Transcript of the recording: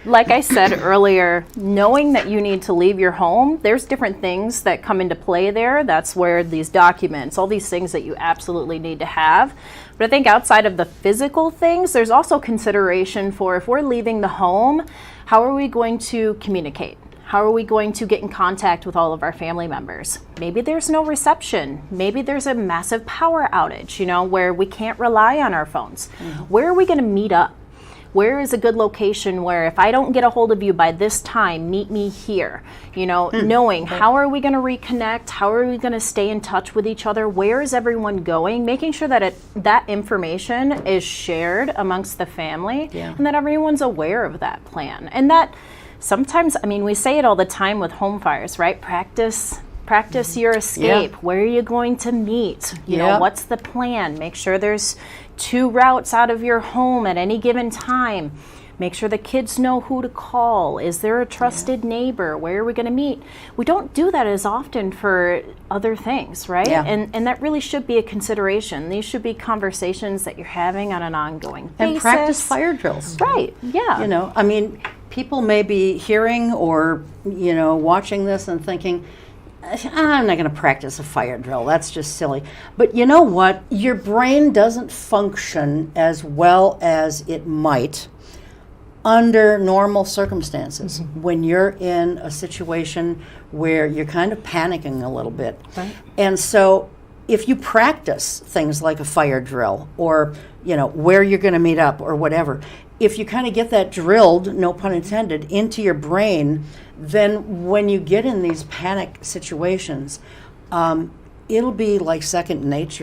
like I said earlier, knowing that you need to leave your home, there's different things that come into play there. That's where these documents, all these things that you absolutely need to have. But I think outside of the physical things, there's also consideration for if we're leaving the home, how are we going to communicate? How are we going to get in contact with all of our family members? Maybe there's no reception. Maybe there's a massive power outage, where we can't rely on our phones. Where are we going to meet up? Where is a good location where if I don't get a hold of you by this time, meet me here? Knowing how are we going to reconnect? How are we going to stay in touch with each other? Where is everyone going? Making sure that that information is shared amongst the family and that everyone's aware of that plan. And that sometimes, we say it all the time with home fires, right? Practice your escape. Where are you going to meet? What's the plan? Make sure there's 2 routes out of your home at any given time. Make sure the kids know who to call. Is there a trusted neighbor? Where are we going to meet? We don't do that as often for other things, right? And that really should be a consideration. These should be conversations that you're having on an ongoing basis. And practice fire drills. Right, yeah. People may be hearing or, watching this and thinking, I'm not going to practice a fire drill. That's just silly. But you know what? Your brain doesn't function as well as it might under normal circumstances when you're in a situation where you're kind of panicking a little bit. Right. And so if you practice things like a fire drill or, where you're going to meet up or whatever, if you kind of get that drilled, no pun intended, into your brain, then when you get in these panic situations, it'll be like second nature.